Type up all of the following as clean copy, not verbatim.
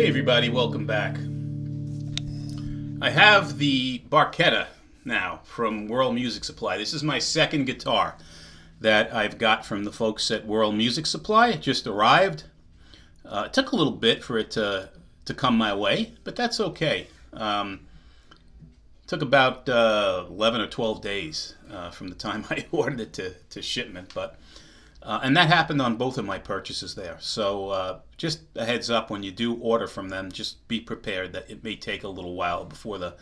Hey everybody, welcome back. I have the Barchetta now from World Music Supply. This is my second guitar that I've got from the folks at World Music Supply. It just arrived. It took a little bit for it to come my way, but that's okay. Took about 11 or 12 days from the time I ordered it to shipment, but and that happened on both of my purchases there. So just a heads up, when you do order from them, just be prepared that it may take a little while before the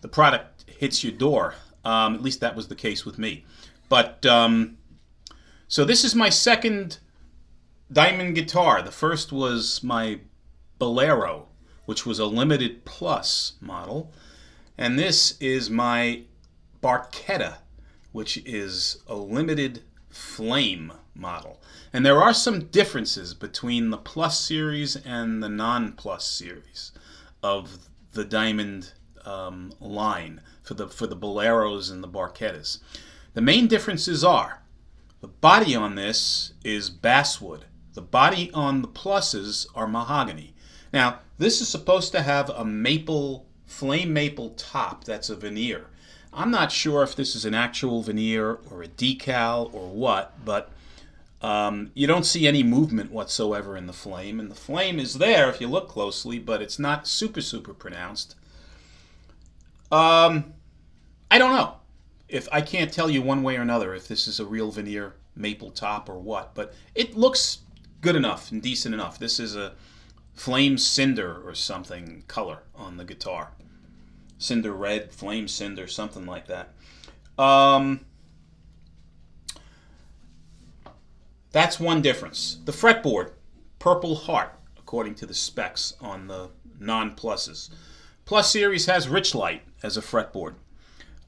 product hits your door. At least that was the case with me. But so this is my second diamond guitar. The first was my Bolero, which was a limited plus model. And this is my Barchetta, which is a limited flame model. And there are some differences between the plus series and the non-plus series of the diamond line for the Boleros and the Barchettas. The main differences are the body on this is basswood. The body on the pluses are mahogany. Now, this is supposed to have a maple, flame maple top that's a veneer. I'm not sure if this is an actual veneer or a decal or what, but you don't see any movement whatsoever in the flame. And the flame is there if you look closely, but it's not super pronounced. I don't know. If I can't tell you one way or another if this is a real veneer maple top or what, but it looks good enough and decent enough. This is a flame cinder or something color on the guitar. Cinder red, flame cinder, something like that. That's one difference. The fretboard, Purple Heart, according to the specs on the non-pluses. Plus series has Richlight as a fretboard.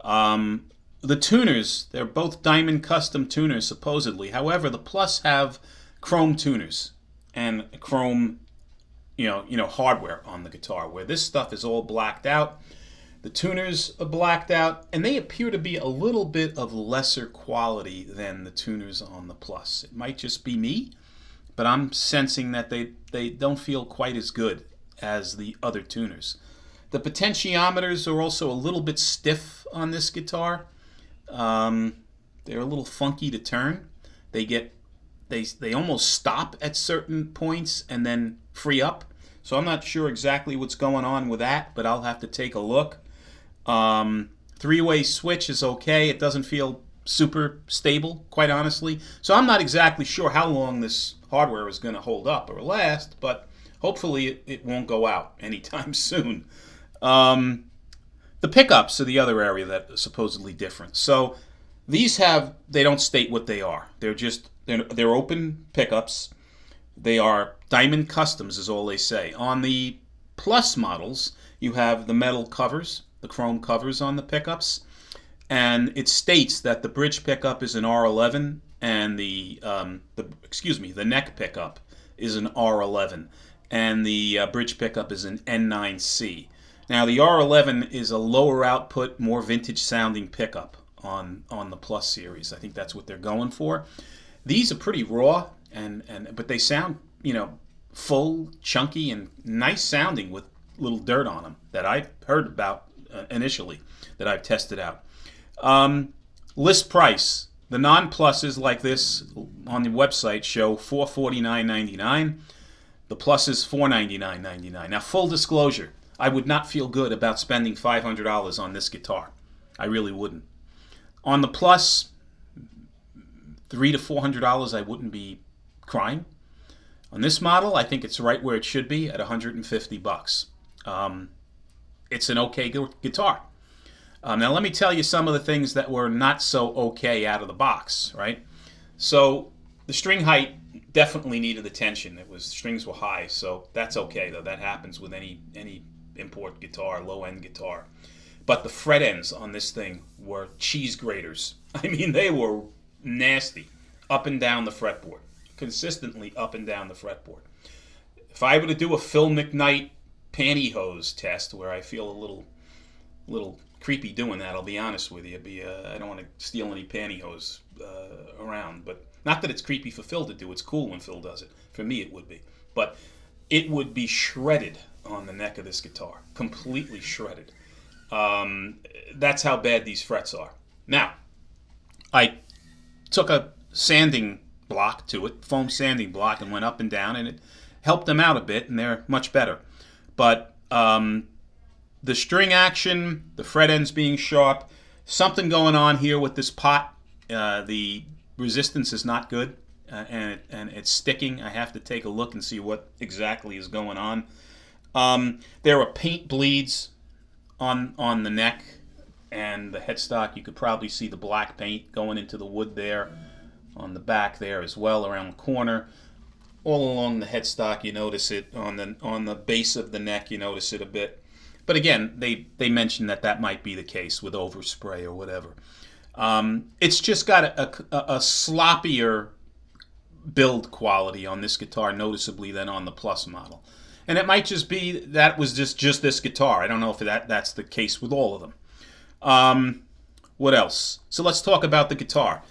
The tuners, they're both diamond custom tuners supposedly. However, the plus have chrome tuners and chrome, hardware on the guitar, where this stuff is all blacked out. The tuners are blacked out, and they appear to be a little bit of lesser quality than the tuners on the plus. It might just be me, but I'm sensing that they don't feel quite as good as the other tuners. The potentiometers are also a little bit stiff on this guitar. They're a little funky to turn. They almost stop at certain points and then free up. So I'm not sure exactly what's going on with that, but I'll have to take a look. Three-way switch is okay. It doesn't feel super stable, quite honestly. So I'm not exactly sure how long this hardware is going to hold up or last, but hopefully it won't go out anytime soon. The pickups are the other area that are supposedly different. So these they don't state what they are. They're open pickups. They are diamond customs is all they say. On the plus models, you have the metal covers, the chrome covers on the pickups, and it states that the bridge pickup is an R11 and the neck pickup is an R11 and the bridge pickup is an N9C. Now the R11 is a lower output, more vintage sounding pickup on the plus series. I think that's what they're going for. These are pretty raw but they sound full, chunky, and nice sounding with little dirt on them that I've heard about initially, that I've tested out. List price. The non-pluses like this on the website show $449.99. The pluses $499.99. Now, full disclosure, I would not feel good about spending $500 on this guitar. I really wouldn't. On the plus, $300 to $400, I wouldn't be crying. On this model, I think it's right where it should be at $150. It's an okay guitar. Now let me tell you some of the things that were not so okay out of the box, right? So the string height definitely needed attention. Strings were high, so that's okay though. That happens with any import guitar, low-end guitar. But the fret ends on this thing were cheese graters. I mean, they were nasty, up and down the fretboard, consistently up and down the fretboard. If I were to do a Phil McKnight pantyhose test, where I feel a little creepy doing that, I'll be honest with you. I don't want to steal any pantyhose around, but not that it's creepy for Phil to do. It's cool when Phil does it. For me, it would be. But it would be shredded on the neck of this guitar. Completely shredded. That's how bad these frets are. Now, I took a sanding block to it, foam sanding block, and went up and down, and it helped them out a bit, and they're much better. But the string action, the fret ends being sharp, something going on here with this pot. The resistance is not good, and it's sticking. I have to take a look and see what exactly is going on. There are paint bleeds on the neck and the headstock. You could probably see the black paint going into the wood there, on the back there as well, around the corner. All along the headstock, you notice it. On the base of the neck, you notice it a bit. But again, they mentioned that might be the case with overspray or whatever. It's just got a sloppier build quality on this guitar noticeably than on the Plus model. And it might just be that was just this guitar. I don't know if that's the case with all of them. What else? So let's talk about the guitar.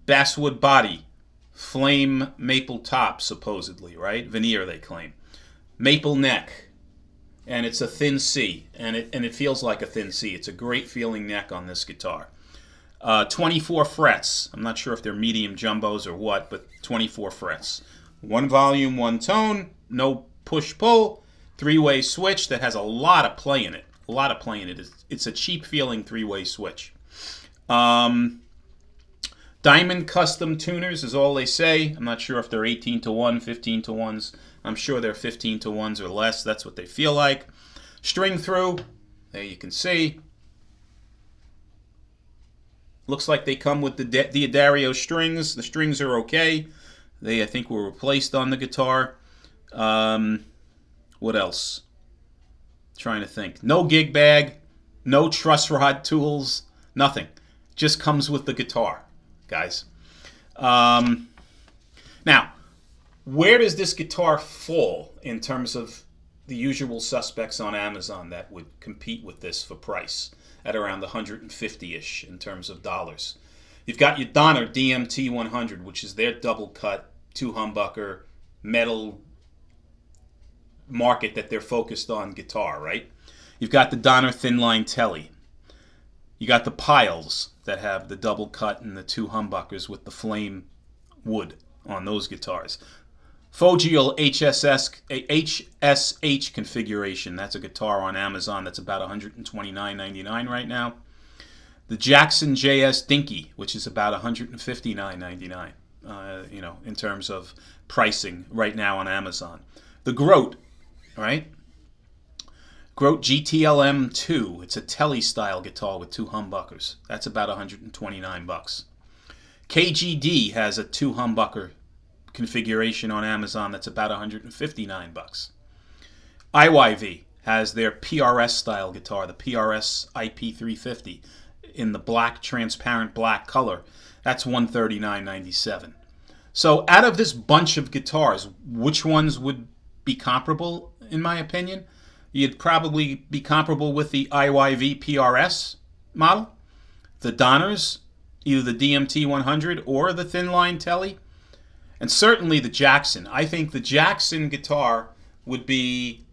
Basswood body, flame maple top, supposedly, right? Veneer, they claim. Maple neck, and it's a thin C, and it feels like a thin C. It's a great feeling neck on this guitar. 24 frets. I'm not sure if they're medium jumbos or what, but 24 frets. One volume, one tone, no push-pull, three-way switch that has a lot of play in it. A lot of play in it. It's a cheap-feeling three-way switch. Diamond custom tuners is all they say. I'm not sure if they're 18-to-1, 15-to-1s. I'm sure they're 15-to-1s or less. That's what they feel like. String through. There you can see. Looks like they come with the D'Addario strings. The strings are okay. They, I think, were replaced on the guitar. What else? Trying to think. No gig bag, no truss rod tools, nothing. Just comes with the guitar, guys. Now, where does this guitar fall in terms of the usual suspects on Amazon that would compete with this for price at around the 150-ish in terms of dollars? You've got your Donner DMT 100, which is their double cut, two humbucker, metal market that they're focused on guitar, right? You've got the Donner Thin Line Telly. You got the Piles that have the double cut and the two humbuckers with the flame wood on those guitars. Fogiel HSH configuration. That's a guitar on Amazon that's about $129.99 right now. The Jackson JS Dinky, which is about $159.99, in terms of pricing right now on Amazon. The Grote, right? Grote GTLM2. It's a Telly style guitar with two humbuckers. That's about $129. KGD has a two humbucker configuration on Amazon that's about $159. IYV has their PRS style guitar, the PRS IP350, in the black, transparent black color. That's $139.97. So out of this bunch of guitars, which ones would be comparable, in my opinion? You'd probably be comparable with the IYV PRS model, the Donners, either the DMT 100 or the Thin Line Telly, and certainly the Jackson. I think the Jackson guitar would be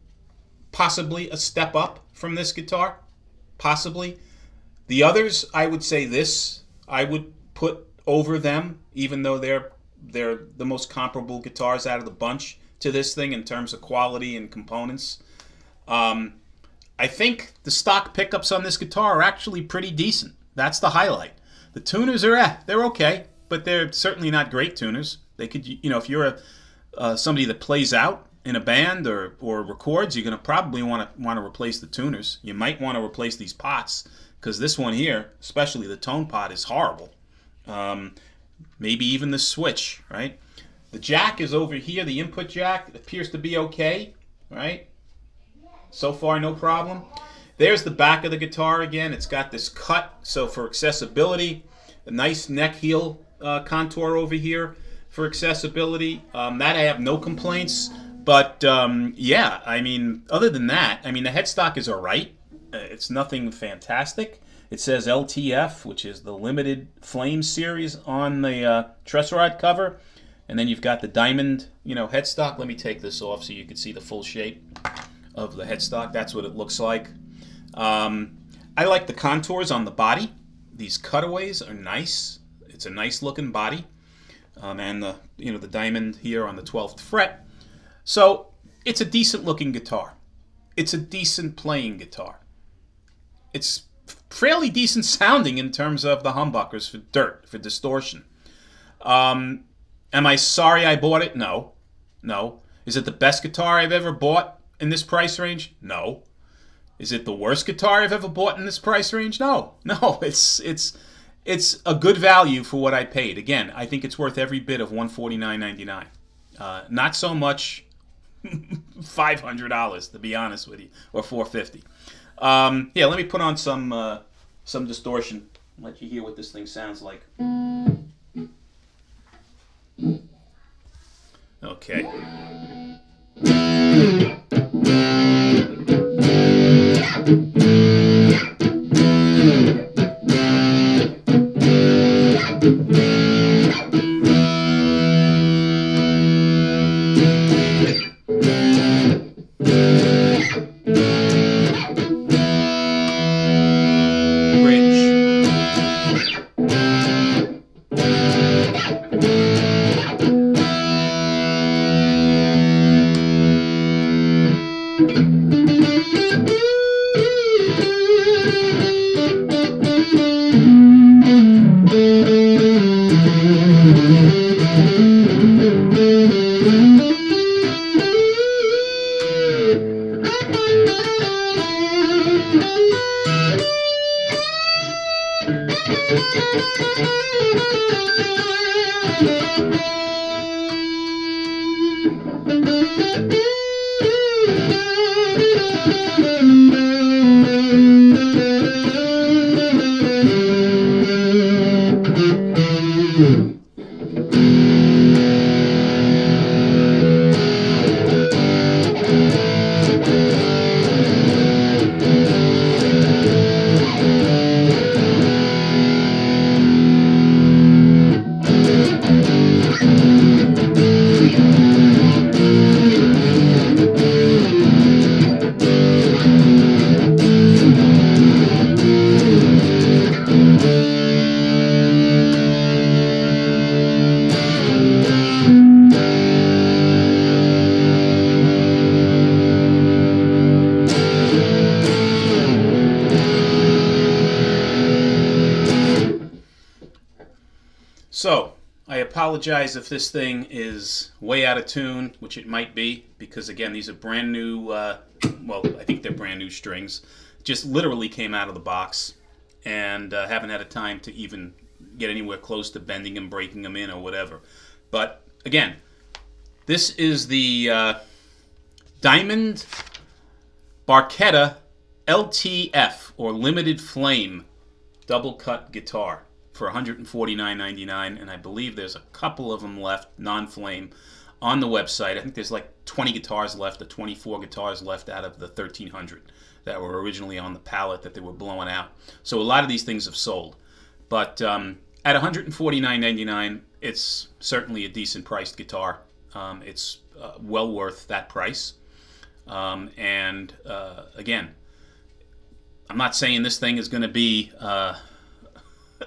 possibly a step up from this guitar, possibly. The others, I would say this, I would put over them, even though they're the most comparable guitars out of the bunch to this thing in terms of quality and components. I think the stock pickups on this guitar are actually pretty decent. That's the highlight. The tuners are, they're okay, but they're certainly not great tuners. They could, if you're somebody that plays out in a band or records, you're going to probably want to replace the tuners. You might want to replace these pots, because this one here, especially the tone pot, is horrible. Maybe even the switch, right? The jack is over here. The input jack appears to be okay, right? So far, no problem. There's the back of the guitar again. It's got this cut, so for accessibility, a nice neck heel contour over here for accessibility. That I have no complaints. But yeah, I mean, other than that, I mean, the headstock is all right. It's nothing fantastic. It says LTF, which is the limited flame series on the truss rod cover. And then you've got the diamond, headstock. Let me take this off so you can see the full shape. of the headstock. That's what it looks like. I like the contours on the body. These cutaways are nice. It's a nice looking body, and the diamond here on the 12th fret. So it's a decent looking guitar. It's a decent playing guitar. It's fairly decent sounding in terms of the humbuckers for dirt, for distortion. Am I sorry I bought it? No. Is it the best guitar I've ever bought in this price range? No. Is it the worst guitar I've ever bought in this price range? No. It's a good value for what I paid. Again, I think it's worth every bit of $149.99. Not so much $500, to be honest with you, or $450. Yeah, let me put on some distortion. Let you hear what this thing sounds like. Okay. So, I apologize if this thing is way out of tune, which it might be, because again, these are brand new, well, I think they're brand new strings. Just literally came out of the box, and haven't had a time to even get anywhere close to bending and breaking them in or whatever. But again, this is the Diamond Barchetta LTF, or Limited Flame, double cut guitar for $149.99, and I believe there's a couple of them left, non-flame, on the website. I think there's like 20 guitars left, or 24 guitars left out of the 1,300 that were originally on the pallet that they were blowing out. So a lot of these things have sold. But at $149.99, it's certainly a decent priced guitar. It's well worth that price. And again, I'm not saying this thing is going to be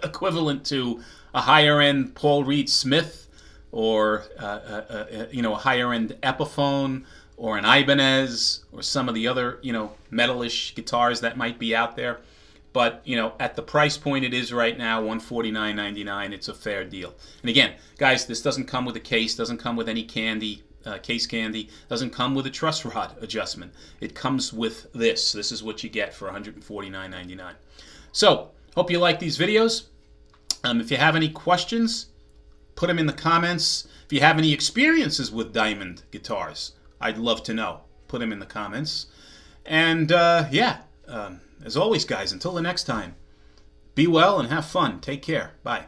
equivalent to a higher-end Paul Reed Smith, or a higher-end Epiphone, or an Ibanez, or some of the other metalish guitars that might be out there. But at the price point it is right now, $149.99, it's a fair deal. And again, guys, this doesn't come with a case, doesn't come with any candy, case candy, doesn't come with a truss rod adjustment. It comes with this. This is what you get for $149.99. So, hope you like these videos. If you have any questions, put them in the comments. If you have any experiences with Diamond guitars, I'd love to know. Put them in the comments. And as always, guys, until the next time, be well and have fun. Take care. Bye.